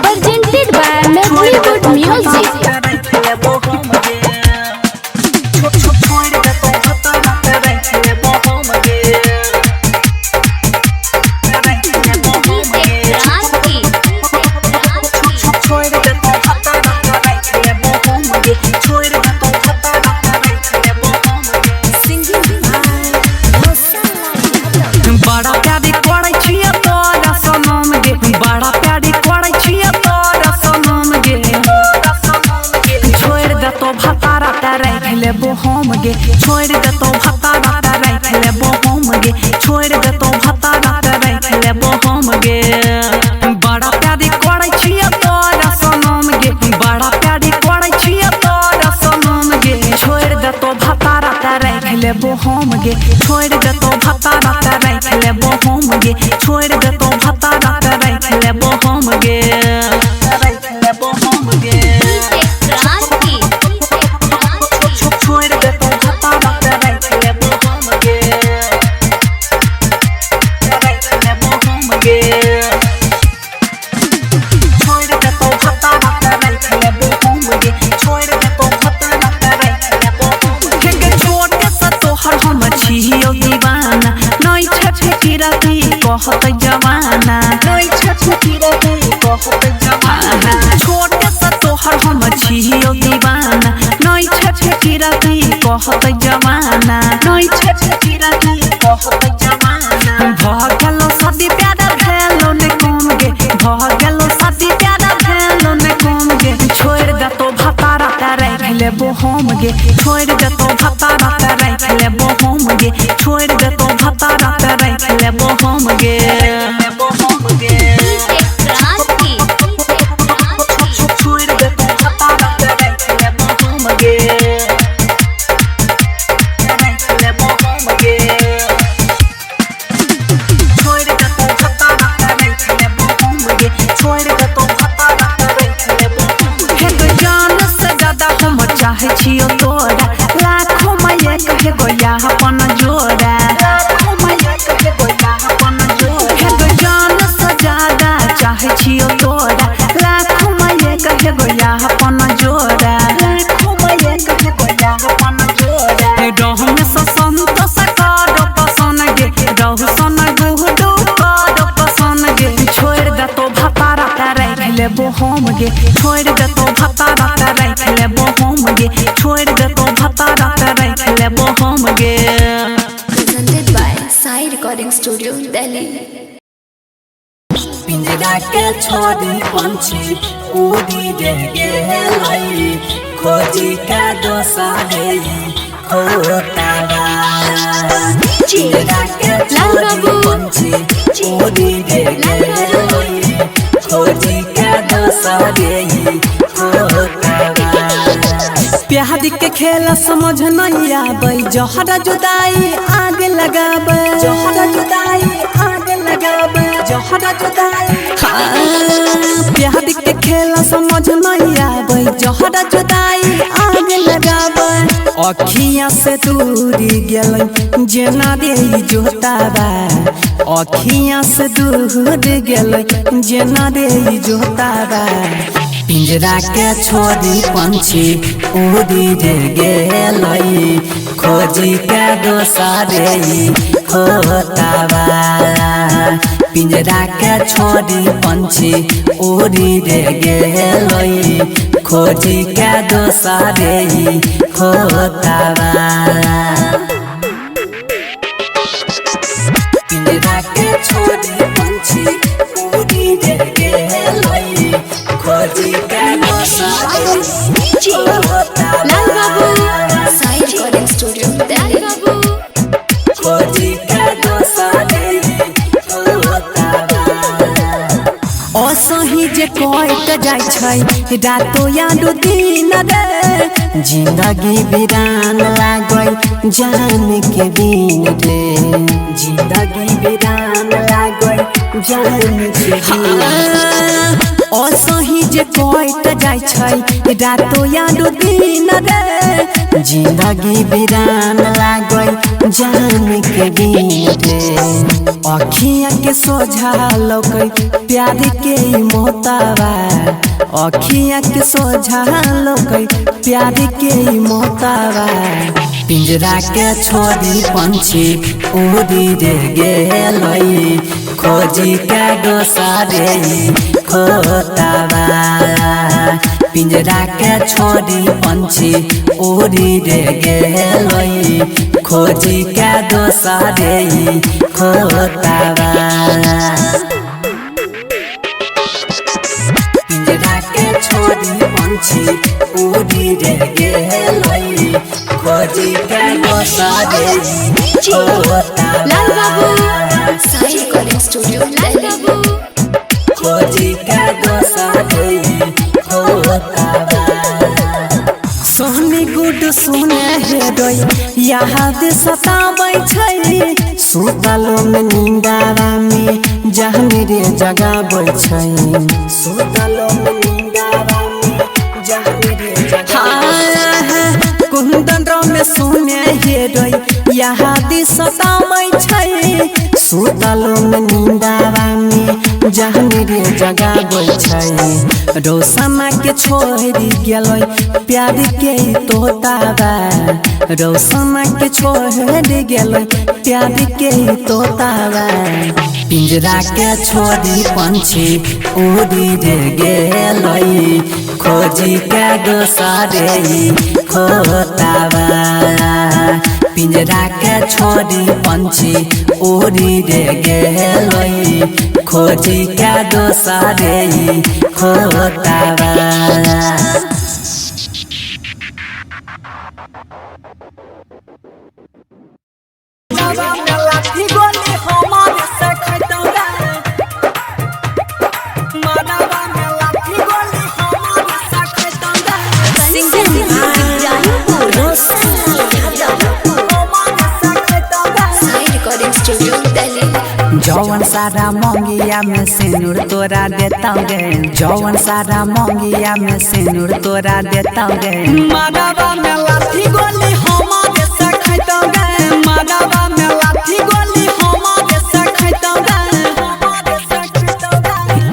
presented by Bollywood Music. बड़ा प्यारी कोड़े छिया तोरा सनम गे, बड़ा प्यारी कोड़े छिया तोरा सनम गे। छोड़ दे तो भतारा तारे खेले बोहम गे, छोड़ दे तो भतारा तारे खेले बोहम गे, छोड़ दे तो भतारा तारे खेले बोहम गे। बड़ा प्यारी कोड़े छिया तोरा सनम गे, बड़ा प्यारी कोड़े छिया तोरा सनम गे। छोड़ दे तो भतारा तारे खेले बोहम गे, छोड़ दे तो भतारा तारे खेले बोहम गे, छोड़ दे तो भतारा तारे खेले बोहम गे, खेले बोहम गे। छोड़ दे तो भतारा तारे खेले बोहम गे, खेले बोहम गे। छोड़ दे तो भतारा तारे खेले बोहम गे, छोड़ दे तो भतारा तारे खेले बोहम गे। के छोटे सा तोहर हम छियो दीवाना, नई छठे की राती कहत जवाना, नई छठे की राती कहत जवाना। छोटे सा तोहर हम छियो दीवाना, नई छठे की राती कहत जवाना, नई छठे की राती कहत जवाना। भगलो शादी प्यारा भेलो ने कम गे, भगलो शादी प्यारा भेलो ने कम गे। छोड़ दे तो भतारा तारे खेले बोहम गे, छोड़ दे तो भतारा तारे खेले बोहम गे, छोड़ दे तो भतारा तारे खेले बोहम गे, बोहम गे। छोड़ दे तो भतारा तारे खेले बोहम गे, खेले बोहम गे। छोड़ दे तो भतारा तारे खेले बोहम गे, छोड़ दे तो भतारा तारे खेले बोहम गे। हे जान से ज्यादा हम चाहे छियो तोरा, लाखों में एक हे गोया अपन जोड़ा, लाखों में एक हे गोया अपन जोड़ा। हे जान से ज्यादा चाहे छियो तोरा, लाखों में एक हे गोया अपन जोड़ा, लाखों में एक हे गोया अपन जोड़ा। रहु में संतोष कर पसंद गे, रहु सन गुहडू कर पसंद गे। छोड़ दे तो भतारा तारे खेले बोहम गे, छोड़ दे तो भतारा तारे खेले बोहम गे, छोड़ दे तो भतारा तारे खेले बोहम गे। Presented by Sai Recording Studio, Delhi. पिंजरा के छोड़ी पंछी उड़ी दे गेलै, खोजी का दोसा है खोतारा। पिंजरा के छोड़ी पंछी उड़ी दे गेलै, खोजी का दोसा है खोतारा। प्यार के खेला समझ नहीं आबै, जहरा जुदाई आगे लगाबै, जहरा जुदाई आगे लगाबै, जहरा जुदाई। प्यार के खेला समझ नहीं आबै, जहरा जुदाई आगे लगाबै। अखियां से दूरी गेलै जेना रे जोताबा, अखियां से दूर गेलै जेना रे जोताबा। पिंजरा के छोड़ी पंछी उड़ी दे गेलै, खोजी के दोसरे खोताबा। पिंजरा के छोड़ी पंछी उड़ी दे गेलै, खोजी के दोसरे खोताबा। पिंजरा के छोड़ी पंछी उड़ी दे गेलै, खोजी के दोसरे Lal Babu, Sai Recording Studio, Delhi. खोजी के दोसरे खोताबा। असही जे कट जाय छै रातो याद दिन रे, जिंदगी वीरान लागै जान के दिन रे, जिंदगी वीरान लागै जान के दिन। असही जे कट जाय छै रातो यादो दिन रे जिंदगी वीरान लागै जान के दिन रे अखिया के सोझा लौकै प्यार के मोहतावा अखिया के सोझा लौकै प्यार के मोहतावा पिंजरा के छोड़ी पंछी उड़ी रे गेलै खोजी के दोसरे खोतावा पिंजरा के छोड़ी पंछी उड़ी रे गेलै खोजी के दोसरे खोतावा पिंजरा के छोड़ी पंछी उड़ी रे गेलै खोजी के दोसरे खोतावा लाल बाबू साई रिकॉर्डिंग स्टूडियो लाल बाबू खोजी के दोसरे खोतावा सोहनी गुड सुने हेडोय याद सताबै छै सुतलो में नींदारा में जहन रे जगाबै छै सुतलो में नींदारा में जहन रे जगाबै कुंदन रो में सुने हेडोय याद सताबै छै सुतलो में नींदारा में जहन रे जगाबै छै रोसमा के छोड़ी गेलै प्यार के तोतावा रोसमा के छोड़ी गेलै प्यार के तोतावा पिंजरा के छोड़ी पंछी उड़ी रे गेलै खोजी के दोसरे खोतावा पिंजरा के छोड़ी पंछी उड़ी रे गेलै खोजी के दोसरे खोतावा जौवन सारा मंगिया में सिंदूर तोरा देता गे जौवन सारा मंगिया में सिंदूर तोरा देता गे मानवा में लाठी गोली हमारे से खैता गे मानवा में लाठी गोली हमारे से खैता गे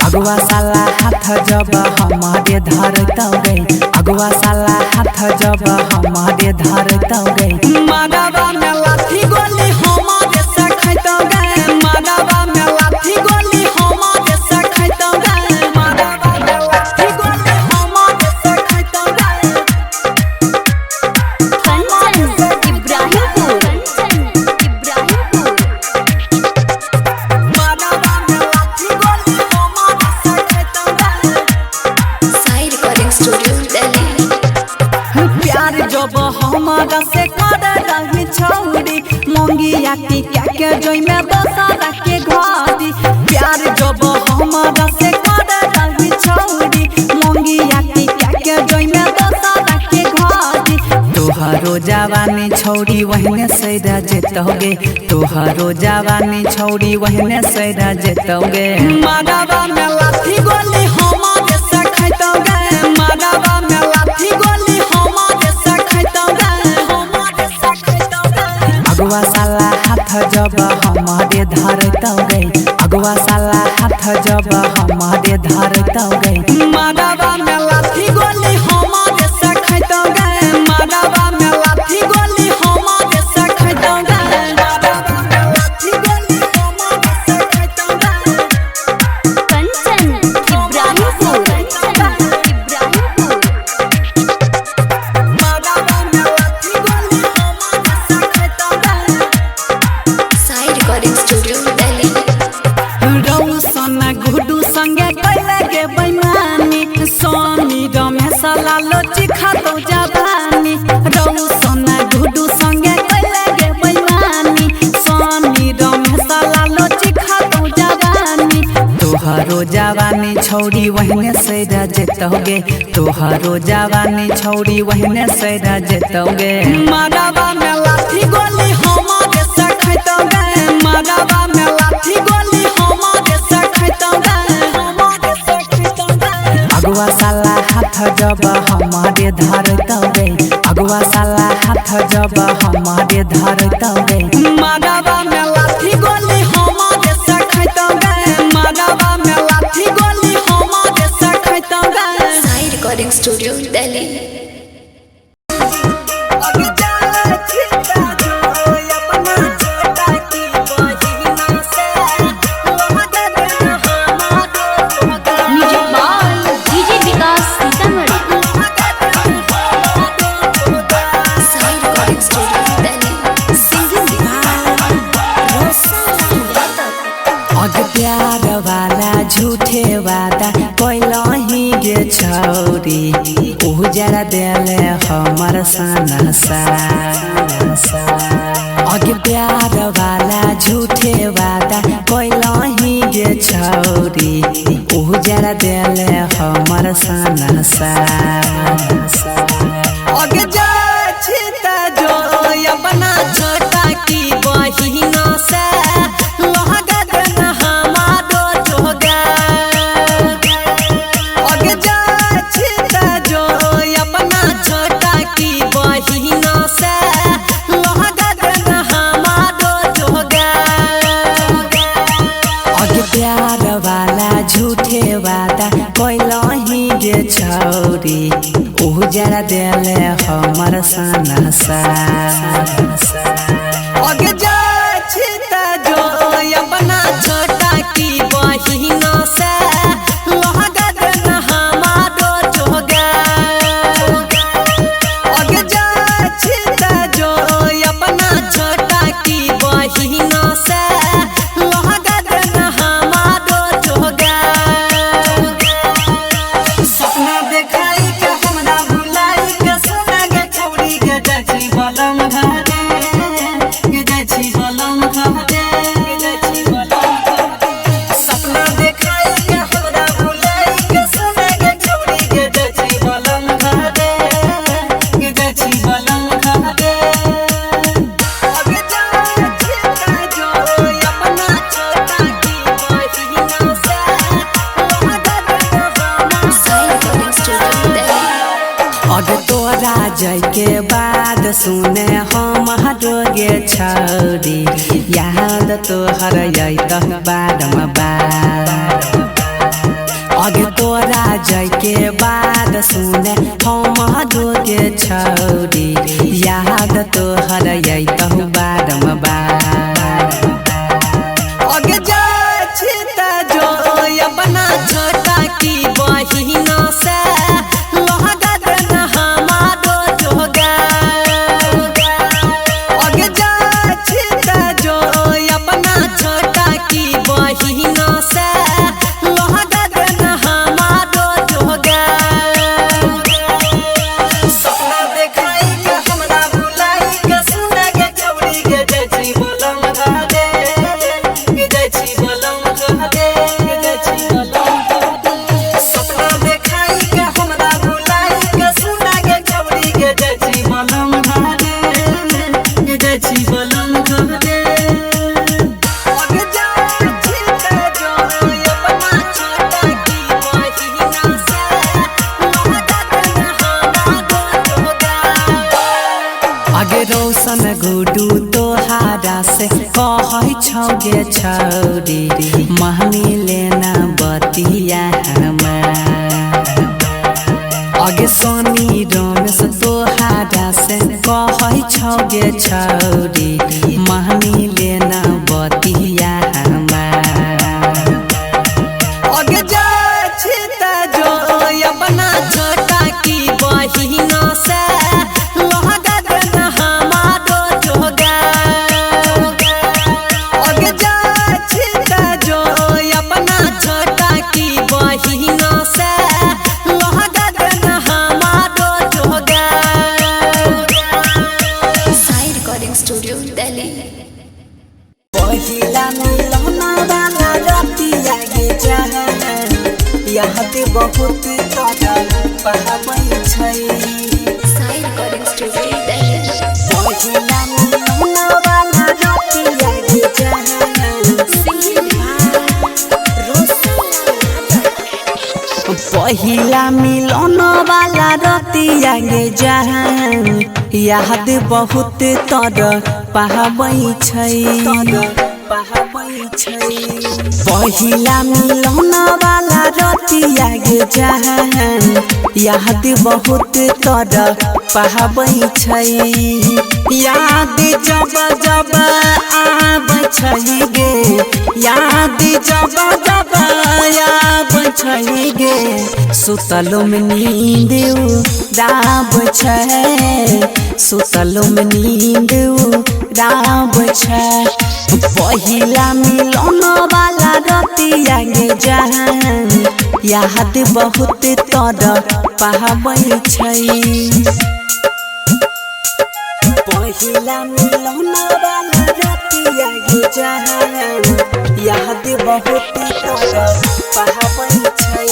अगवा साला हाथ जब हमारे धरता गे अगवा साला हाथ जब हमारे धरता गे मानवा में लाठी गोली हमारे से खैता गे मानवा में लाठी गोली हमारे से खैता गे मानवा में लाठी गोली हमारे से खैता गे कंचन इब्राहिमपुर मानवा में लाठी गोली हमारे से खैता गे साई रिकॉर्डिंग स्टूडियो दिल्ली प्यार जब हमारा से कर रही छौरी मंगिया टिका के जोई में दोसरा के घारी प्यार जब हमारा से कर रही छौरी मंगिया टिका के जोई में दोसरा के घारी तोहरो जवानी छौरी वहने से जेतोगे तोहरो जवानी छौरी वहने से जेतोगे मानवा में लाठी गोली हमारे से खैतोगे मानवा में लाठी गोली हमारे से खैतोगे अगवा साला हाथ जब हमारे धरता गे अगवा साला हाथ जब हमारे धरता गे मानवा में लाठी गोली हमारे से खैता गे मानवा में लाठी गोली हमारे से खैता गे मानवा में लाठी गोली हमारे से खैता गे कंचन इब्राहिमपुर मानवा में लाठी गोली हमारे से खैता गे साई रिकॉर्डिंग स्टूडियो दिल्ली रौसना गुडू संगे कैले गे बैमानी सोनी रमेश लालो चिखा तो जवानी रौसना गुडू संगे कैले गे बैमानी सोनी रमेश लालो चिखा तो जवानी तोहरो जवानी छौरी वहने से जेतोगे तोहरो जवानी छौरी वहने से जेतोगे मानवा में लाठी गोली हमारे से खैतोगे मानवा में लाठी गोली हमारे से खैतोगे अगुआ साला हाथ जब हमारे धरतवे अगुआ साला हाथ जब हमारे धरतवे मानवा में लाठी गोली हमारे से खैतवे मानवा में लाठी गोली हमारे से खैतवे। साई रिकॉर्डिंग स्टूडियो दिल्ली। प्यार वाला झूठे वादा कैलही गे छौरी उजरा देले हमर सनसा अगे प्यार वाला झूठे वादा कैलही गे छौरी उजरा देले हमर सनसा अगे जा छिता जो अपना छोटा की बहिना से झूठे वादा कैलही गे छौरी उजरा देले हमर सनसा अगे जा छिता जो अपना छोटा की बहिना से लहगा देना हमारो जोगा अगे जा छिता जो अपना छोटा की बहिना से लहगा देना हमारो जोगा। सपना देखाई के हमरा भुलाई के सोना गे छौरी के जाची बलम घरे के जाची बलम घरे के जाची बलम घरे सपना देखाई के हमरा भुलाई के सोना गे छौरी के जाची बलम घरे के जाची बलम घरे अबे जा छिता जो अपना छोटा की बहिना से लहगा देना साई रिकॉर्डिंग स्टूडियो दिल्ली। अगे तोरा जाय के बाद सुने हम हटोगे छौरी याद तोहर अत बादम बाद अगे तोरा जाय के बाद सुने हम हटोगे छौरी याद तोहर अत बादम बाद अगे जा छिता जो अपना छोटा की बहिना से लहगा देना हमारो जोगा अगे जा छिता जो अपना छोटा की बहिना से लहगा देना हमारो जोगा। सपना देखाई के हमरा भुलाई के सुना गे छौरी के जाची बलम घरे के जाची बलम घरे के जाची बलम घरे सपना देखाई के हमरा भुलाई के सुना गे छौरी के जाची बलम घरे के जाची बलम घरे अगे जा छिता जो अपना छोटा की बहिना से लहगा देना हमारो जोगा अगे रोशन गुडू तोहारा से कहै छौगे छौरी महनी लेना बतिया हमार अगे सोनी रमेश तोहारा से कहै छौगे छौरी महनी लेना बतिया हमार अगे जा छिता जो अपना छोटा की बहिना से लहगा देना हमारो जोगा अगे जा छिता जो अपना छोटा की बहिना से लहगा देना हमारो जोगा। साई रिकॉर्डिंग स्टूडियो दिल्ली। पहिला मिलना वाला रतिया गे जान यहाँ ते बहुत कदर पाबै छै साई रिकॉर्डिंग स्टूडियो दिल्ली। पहिला मिलना वाला रतिया गे जान पहिला मिलन वाला रतिया गे जान याद बहुत तर पाबै छै पहिला मिलन वाला रतिया गे जान याद बहुत तर पाबै छै याद जब जब आबै छै गे याद जब जब आबै छै गे सुतलो में नींद उड़ाब छै सुतलो में नींद उड़ाब छै पहिला मिलन वाला रतिया गे जान याद बहुत तर पाबै छै पहिला मिलन वाला रतिया गे जान याद बहुत तर पाबै छै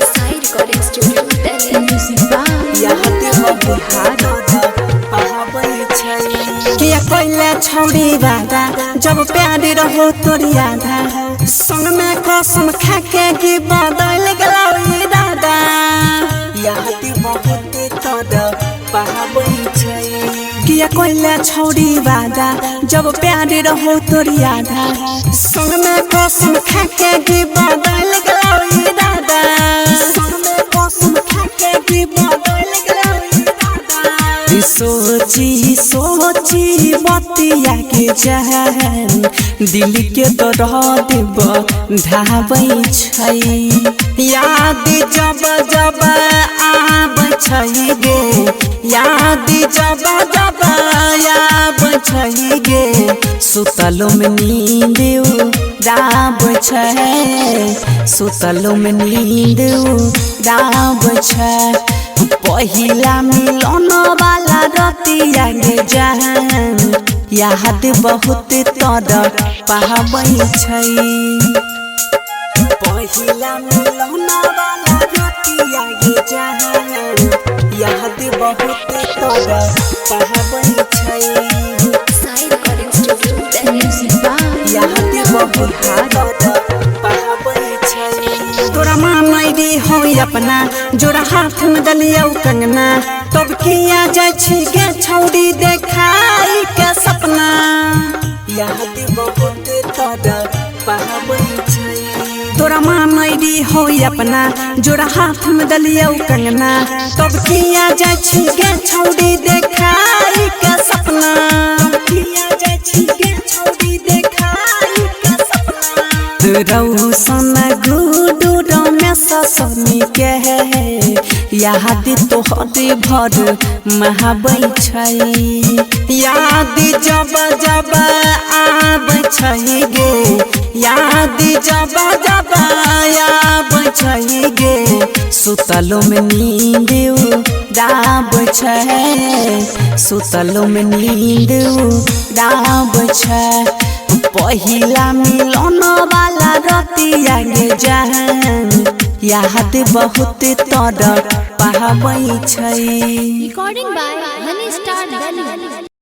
Sai Recording Studio, Delhi. Music by याद बहुत तर पाबै छै किया कइले छौड़ी वादा जब प्यार रहो तोर यादा संग में कसम खा के कि बदल गेलौ ई दादा याद बहुत तर पाबै छै किया कइले छौड़ी वादा जब प्यार रहो तोर यादा संग में कसम खा के कि बदल गेलौ ई दादा संग में कसम खा के कि बदल गेलौ ई दादा सोची सोची बतिया के जान दिल के दर्द ढाबै छै याद जब जब आबै छै गे याद जब जब आबै छै गे सुतलो में नींद उड़ाब छै सुतलो में नींद उड़ाब छै पहिला मिलन वाला रतिया गे जान याद बहुत तर पाबै छै पहिला मिलन वाला रतिया गे जान याद बहुत तर पाबै छै Sai Recording Studio, Delhi. Music by याद बहुत तर पाबै छै तोरा मानै दी हो अपना जोड़ा हाथ में दलियौ कंगना तब किया जाय छी गे छौड़ी देखाई के सपना याद बहुत तर पाबै छै तोरा मानै दी हो अपना जोड़ा हाथ में दलियौ कंगना तब किया जाय छी गे छौड़ी देखाई के सपना किया जाय छी गे छौड़ी देखाई के सपना रौशन गुडू रमेश सनी के याद तोहर भर महाबै छै याद जब जब आबै छै गे याद जब जब आबै छै गे सुतलो में नींद उड़ाब छै सुतलो में नींद उड़ाब छै पहिला मिलन वाला रतिया गे जान याद बहुत तर पाबै छै Recording by Honey Star, Delhi.